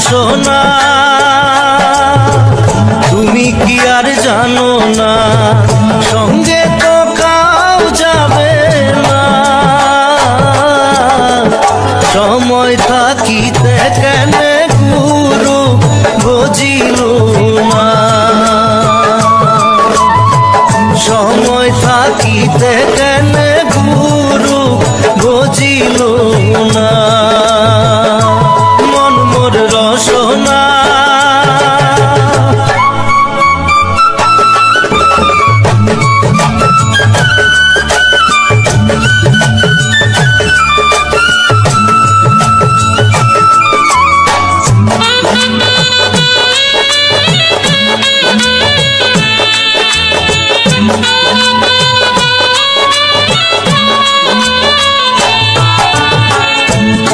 সোনা তুমি কি আর জানো না সঙ্গে তো কাউ যাবে না সময় থাকিতে কেন গুরু বুঝিল না সময় থাকিতে কেন গুরু বুঝিল না রসনা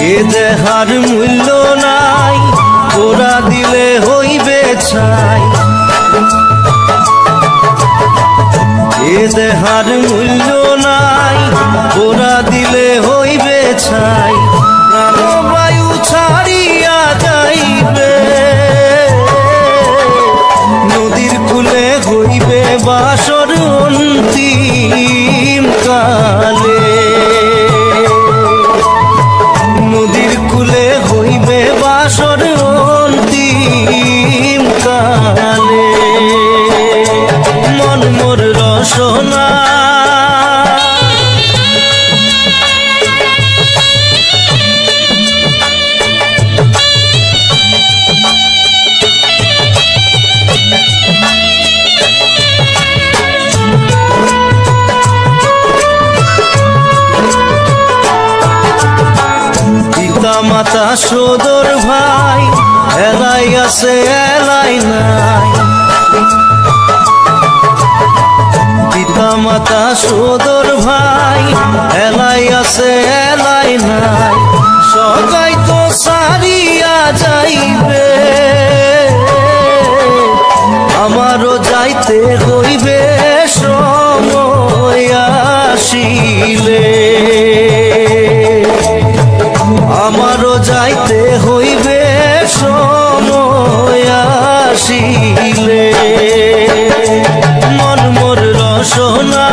এ দেহার মূল্য নাই তোরা দিলে হইবে ছাই এ দেহার মূল্য নাই তোরা দিলে হইবে ছাই প্রাণবায়ু ছাড়িয়া যাইবে নদীর কূলে হইবে বাসর অন্তিম কালে নদীর কূলে হইবে বাসর অন্তিম কালে মন মোর রসনা মাতা সদর ভাই এলাই আছে এলাই নাই পিতা মাতা সদর ভাই এলাই আছে এলাই নাই সবাই তো সারিয়া যাইবে আমারও যাইতে হইবে সময় আসিলে আমারও যাইতে হইবে সময় আসিলে মন মোর রসনা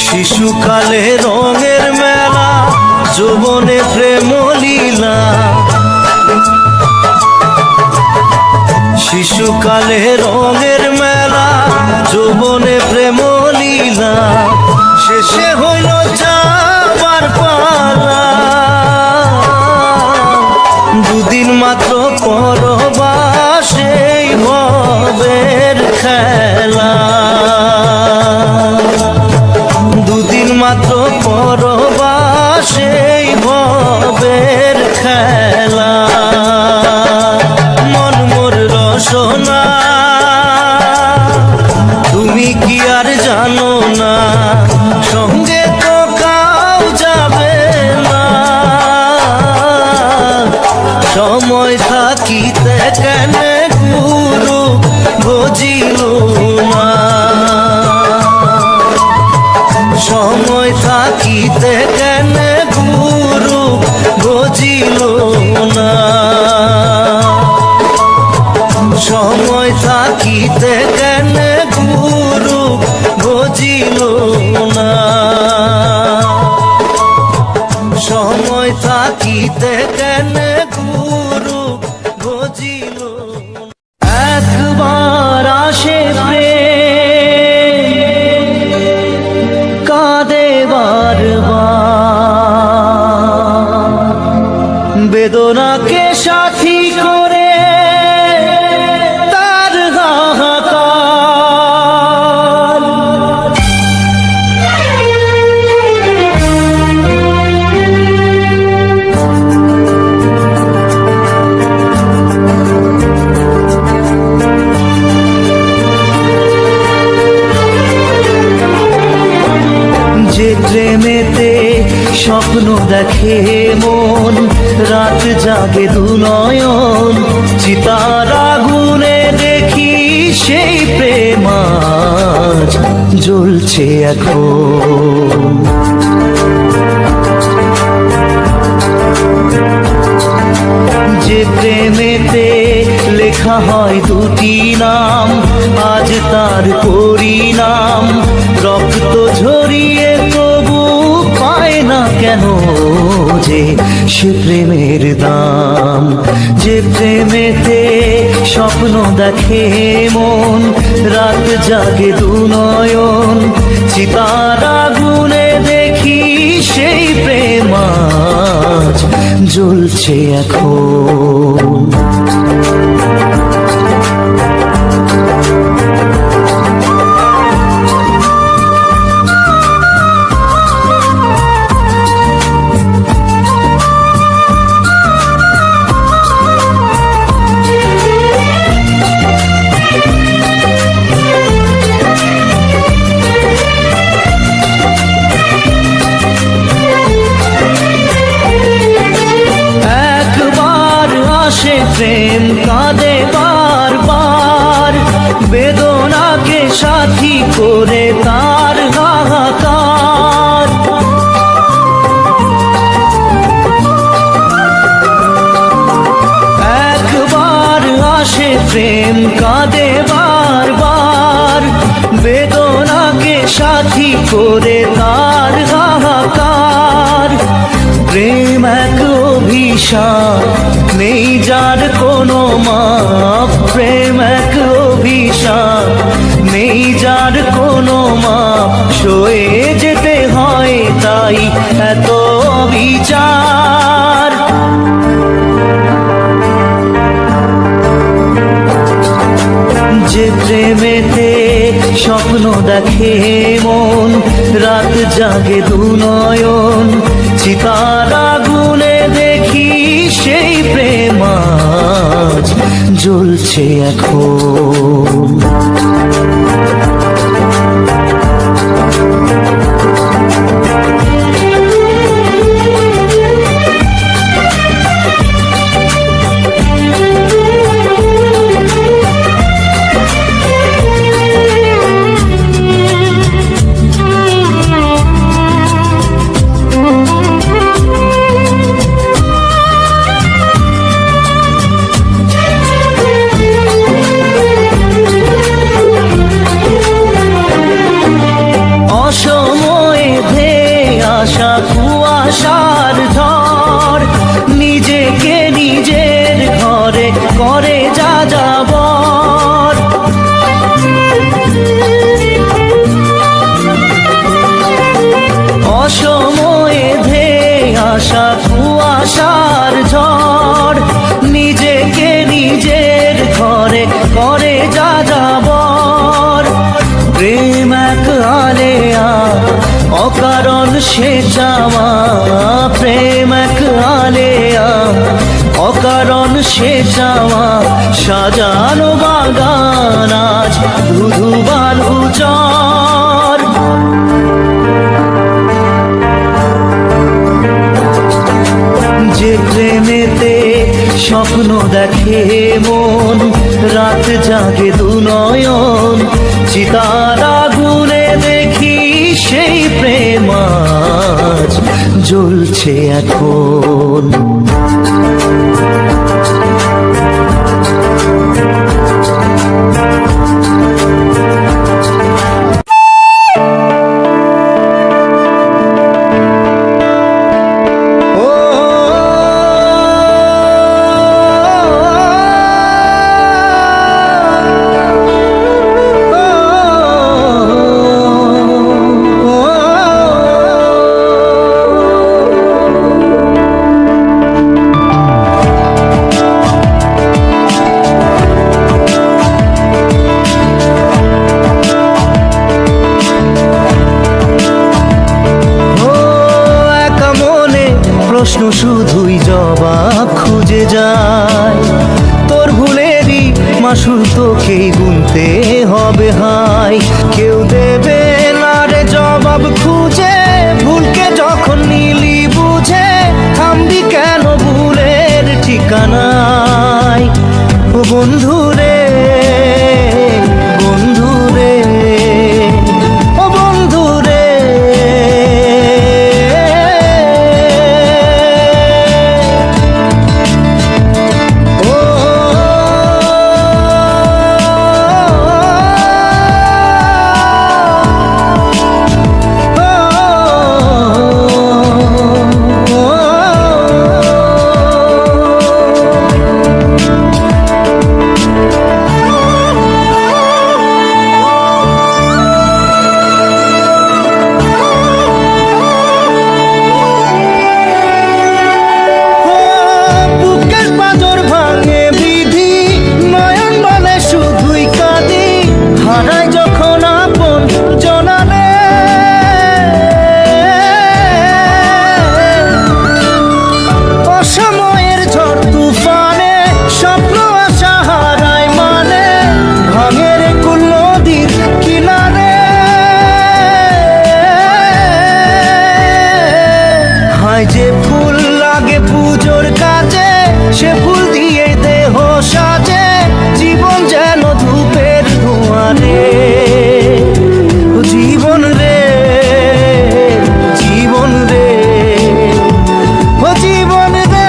শিশুকালে রঙের মেলা যৌবনে প্রেম লীলা শিশুকালে রঙের মেলা যৌবনে প্রেম লীলা শেষে হইল যাবার পালা দুদিন মাত্র পরবাসেই ভবের খেলা দুদিন মাত্র পরবাসেই ভবের খেলা মন মোর রসনা তুমি কি আর জানো না সঙ্গে তো কাউ যাবে না সময় থাকিতে কেন গুরু বুঝিল না সময় থাকিতে কেন গুরু বুঝিল না সময় থাকিতে কেন গুরু বুঝিল না সময় থাকিতে কেন গুরু বুঝিল একবার আসে দেখে মন, রাত জাগে দু নয়ন, চিতার আগুনে দেখি সেই প্রেম আজ জ্বলছে এখন। যে প্রেমেতে লেখা হয় দুটি নাম, আজ তার পরিণাম রক্ত ঝরিয়ে তবু পায় না কেন যে সে প্রেমের দাম। যে প্রেমেতে স্বপ্ন দেখে মন, রাত জাগে দু নয়ন, চিতার আগুনে দেখি সেই প্রেম আজ জ্বলছে এখন। প্রেম কাঁদে বারবার, বেদনাকে সাথী করে তার হাহাকার। একবার আসে প্রেম কাঁদে বারবার, বেদনাকে সাথী করে তার হাহাকার। প্রেম এক অভিশাপ, নেই যার কোনো মাপ। প্রেম এক অভিশাপ, নেই যার কোনো মাপ। সয়ে যেতে হয় তাই এত বিচার। যে প্রেমেতে স্বপ্ন দেখে মন, রাত জাগে দু নয়ন, চিতার আগুনে দেখি সেই প্রেম আজ জ্বলছে এখন। অসময়ে ধেয়ে আসা কুয়াশার ঝড়, নিজেকে নিজের ঘরে করে যা যাবর। অসময়ে ধেয়ে আসা কুয়াশার ঝড়, নিজেকে নিজের ঘরে করে যা যাবর। প্রেম এক আলেয়া, অকারণ সে চাওয়া। প্রেম এক আলেয়া, অকারণ সে চাওয়া। সাজানো বাগান আজ ধুধু বালু চর। যে প্রেমেতে স্বপ্ন দেখে মন, রাত জাগে দু নয়ন, চিতার আগুনে দেখি সেই প্রেম আজ জ্বলছে এখন। প্রশ্ন শুধুই জবাব খুঁজে যায়। তোর ভুলেরই মাসুল তোকেই গুনতে হবে হাই। কেউ দেবে না রে জবাব খুঁজে, ভুলকে যখন নিলি বুঝে বন্ধুরে বন্ধুরে ও বন্ধুরে যে ফুল লাগে পুজোর কাজে সে ফুল দিয়ে দেহ সাজে জীবন যেন ধূপের ধোঁয়ারে জীবন রে জীবন রে ও জীবন রে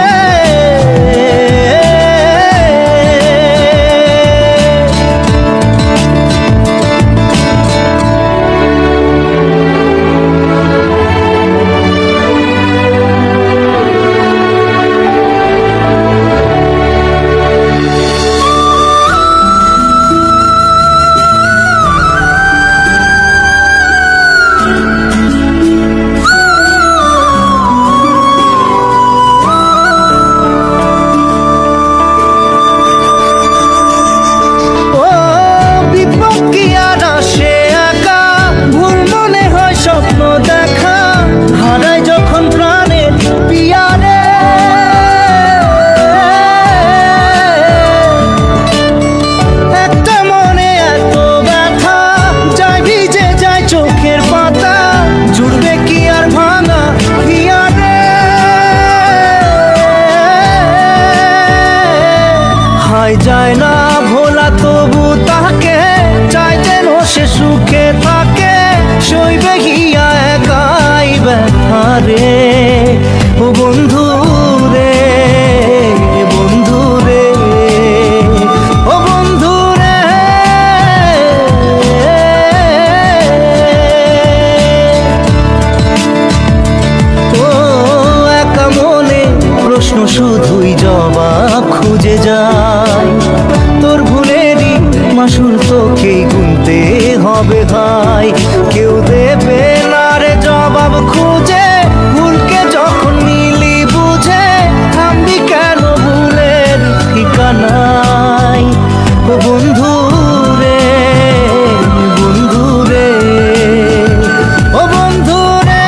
যায় না ভোলা তবু তাকে চাই যেন সে সুখে থাকে সইবে গিয়া একাই ব্যথা রে ও বন্ধু রে বন্ধু রে ও বন্ধু রে ও একা মনে প্রশ্ন শুধুই জবাব খুঁজে যায় তোর ভুলেরই মাসুল তোকেই গুনতে হবে ভাই কেউ দেবে না রে জবাব খুঁজে ভুলকে যখন নিলি বুঝে থামবি কেন ভুলের ঠিকানায় ও বন্ধু রে বন্ধু রে ও বন্ধু রে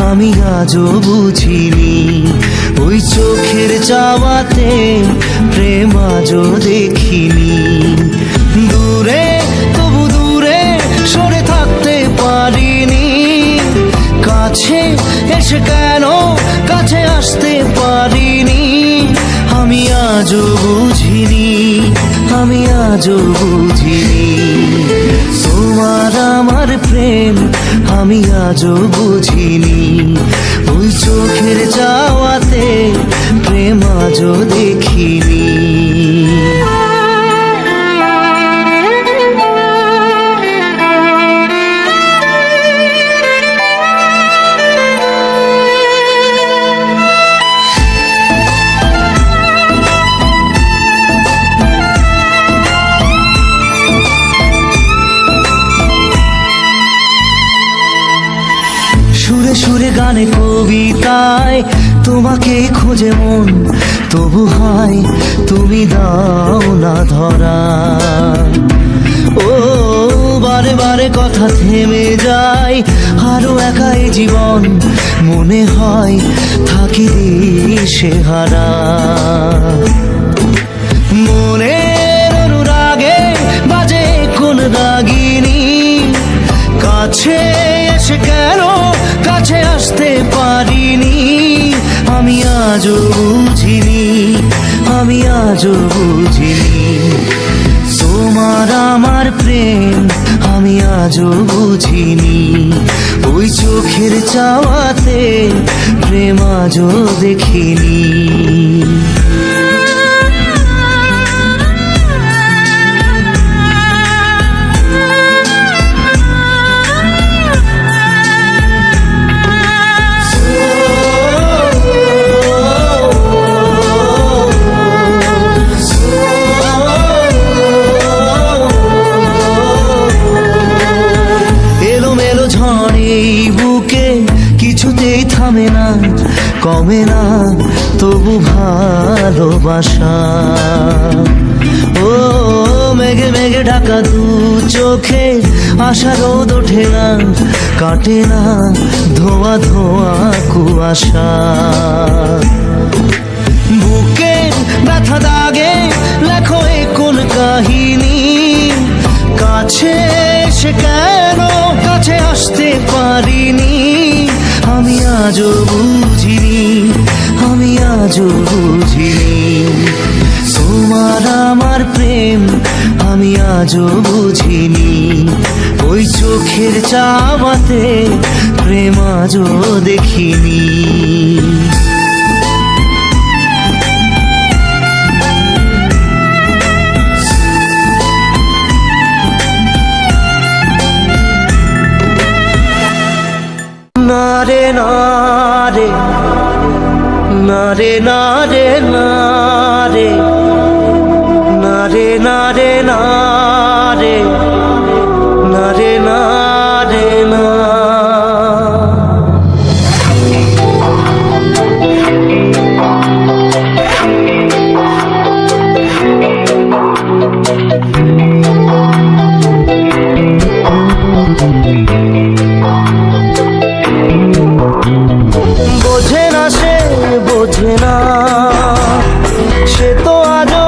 আমি আজও বুঝিনি ওই চোখের চাওয়াতে প্রেম আজও দেখিনি দূরে তবু দূরে সরে থাকতে পারিনি কাছে এসে কেন কাছে আসতে পারিনি আমি আজও বুঝিনি আমি আজও বুঝিনি তোমার আমার প্রেম আমি আজও বুঝিনি ওই চোখের চাওয়াতে প্রেম আজও দেখিনি গানে কবিতায় তোমাকে খোঁজে মন, তবু হায় তুমি দাও না ধরা। ও বারে বারে কথা থেমে যায়, আরো একাই জীবন মনে হয় থাকি দিশে হারা। মনের অনুরাগে বাজে কোন রাগিনী, কাছে এসে কেন কাছে আসতে পারিনি। আমি আজও বুঝিনি, আমি আজও বুঝিনি তোমার আমার প্রেম, আমি আজও বুঝিনি। ওই চোখের চাওয়াতে প্রেম আজও দেখিনি। কিছুতেই থামে না, কমে না তবু ভালোবাসা। ও মেঘে মেঘে ঢাকা দু চোখে আশা রোদ ওঠে না, কাটে না ধোয়া ধোয়া কুয়াশা। বুকে ব্যথা দাগে লেখো এ কোন কাহিনী, কাছে এসে কেন কাছে আসতে পারিনি। আমি আজও বুঝিনি, আমি আজও বুঝিনি তোমার আমার প্রেম, আমি আজও বুঝিনি। ওই চোখের চাওয়াতে প্রেম আজও দেখিনি। নারে নারে নারে নারে নারে নারে নারে নারে নারে নারে না। বোঝে না সে বোঝে না, সে তো আজও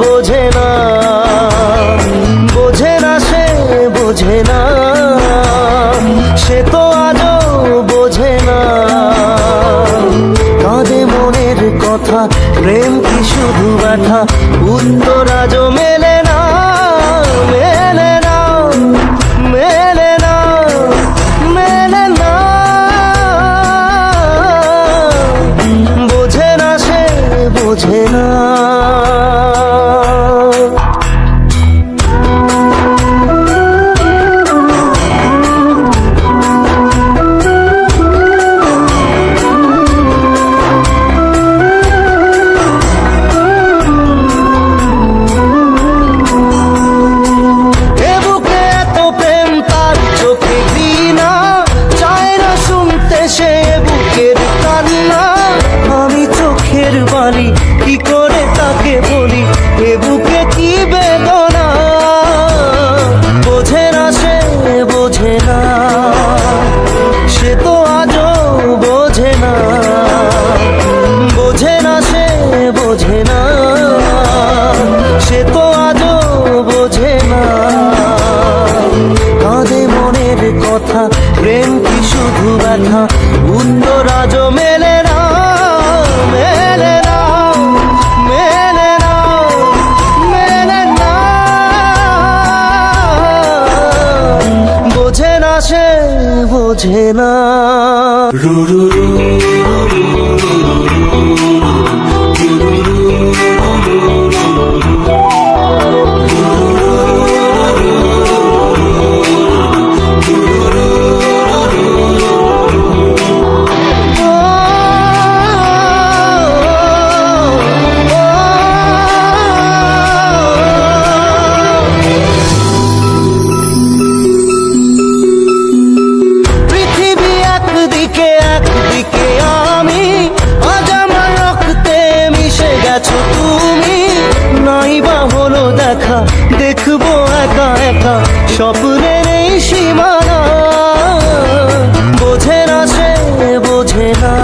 বোঝে না। বোঝে না সে বোঝে না, সে তো আজও বোঝে না। কাঁদে মনের কথা, প্রেম কি শুধু ব্যথা, উত্তর আজও মেলে না, মেলে না, মেলে না, মেলে না। বোঝে না সে বোঝে না। কি করে তাকে বলি এ বুকে কি বেদনা। বোঝে না সে বোঝে না, সে তো আজও বোঝে না। বোঝে না সে বোঝে না, সে তো আজও বোঝে না। কাঁদে মনের কথা, প্রেম কি শুধু ব্যথা, উত্তর আজও মেলে না, মেলে না, মেলে না, মেলে না। বোঝে না সে বোঝে না। স্বপ্নের এই সীমানা, বোঝে না সে, বোঝে না,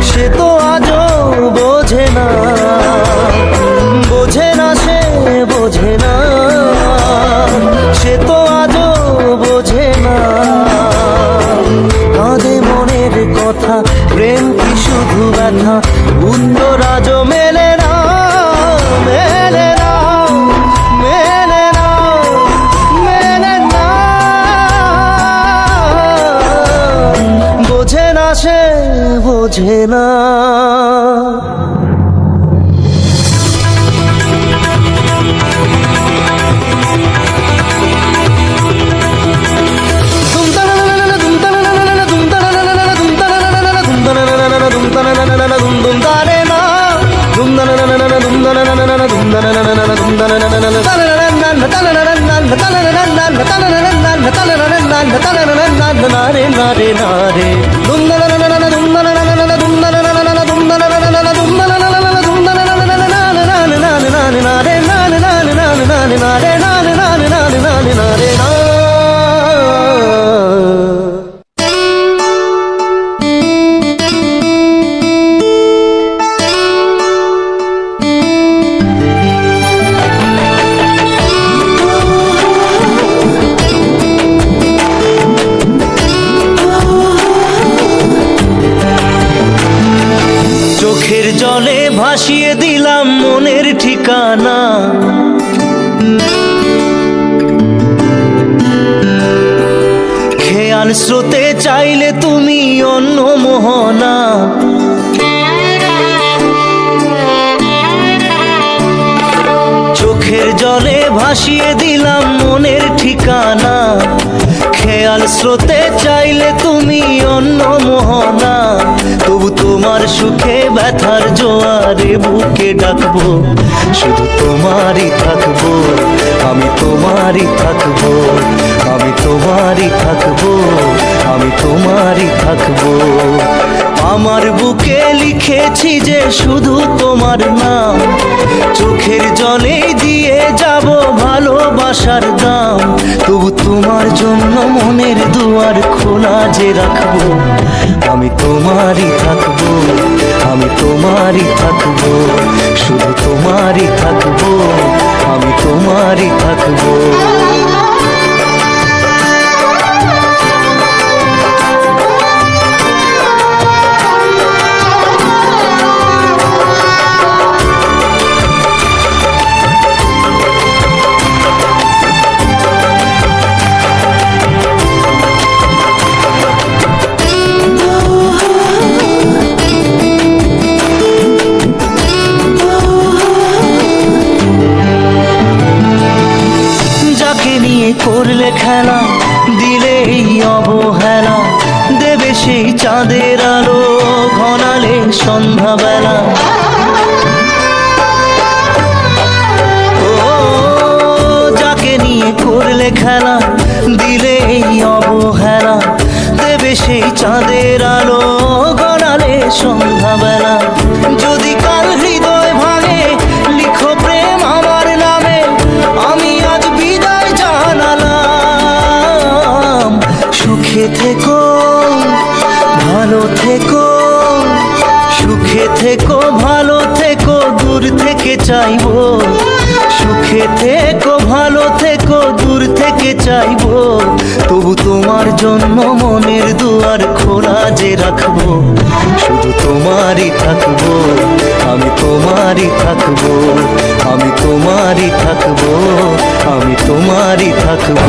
সে তো আজও বোঝে না, বোঝে না সে, বোঝে না, সে তো আজও বোঝে না। কাঁদে মনের কথা, প্রেম কি শুধু ব্যথা, উত্তর আজও মেলে না, মেলে না, মেলে না, মেলে না। বোঝে না সে, বোঝে না। চোখের জলে ভাসিয়ে দিলাম মনের ঠিকানা, খেয়াল স্রোতে চাইলে তুমি অন্য মোহনা। চোখের জলে ভাসিয়ে দিলাম মনের ঠিকানা, খেয়াল স্রোতে চাইলে তুমি অন্য মোহনা। তবু তোমার সুখে ব্যথার জোয়ারে বুকে ডাকবো, শুধু তোমারই থাকবো, আমি তোমারই থাকবো, আমি তোমারই থাকবো, আমি তোমারই থাকবো। আমার বুকে লিখেছি যে শুধু তোমার নাম, চোখের জলে দিয়ে যাব ভালোবাসার দাম। তবু তোমার জন্য মনের দুয়ার খোলা যে রাখবো, আমি তোমারই থাকবো, আমি তোমারই থাকবো, শুধু তোমারই থাকবো, আমি তোমারই থাকবো। করলে খেলা, দিলে এই অবহেলা, দেবে সেই চাঁদের আলো ঘনালে সন্ধ্যাবেলা। ও যাকে নিয়ে করলে খেলা, দিলে এই অবহেলা, দেবে সেই চাঁদের আলো ঘনালে সন্ধ্যাবেলা। যদি কাল হৃদয় ভাঙে লিখো প্রেম আমার নামে, আমি আজ বিদায় জানালাম। সুখে থেকো, ভালো থেকো, সুখে থেকো, ভালো থেকো, দূর থেকে চাইবো। সুখে থেকো, ভালো থেকো, দূর থেকে চাইবো। তবু তোমার জন্য মনের দুয়ার খোলা যে রাখবো, শুধু তোমারই থাকবো, আমি তোমারই থাকবো, আমি তোমারই থাকবো, আমি তোমারই থাকবো।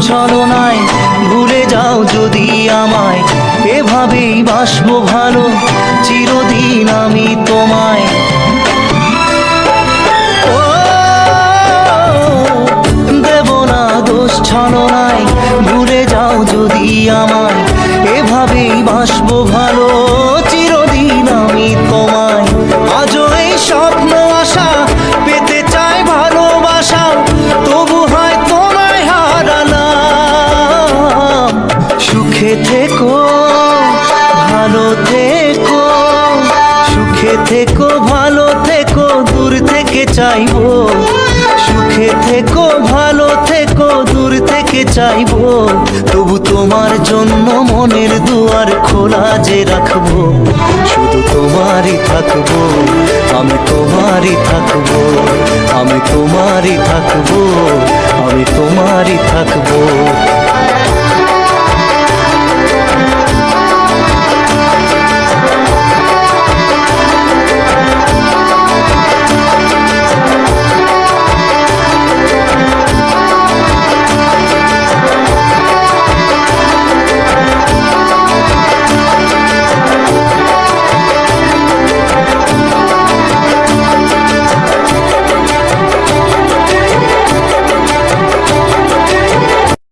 ছলনায় ভুলে যাও যদি আমায়, এভাবেই বাসবো ভালো চিরদিন আমি তোমায়। ও দেব না দোষ ছলনায়, ভুলে যাও যদি আমায়, এভাবেই বাসবো ভালো চিরদিন আমি তোমায়। আজও এই চাইবো, তবু তোমার জন্য মনের দুয়ার খোলা যে রাখবো। শুধু তোমারই থাকবো, আমি তোমারই থাকবো, আমি তোমারই থাকবো, আমি তোমারই থাকবো।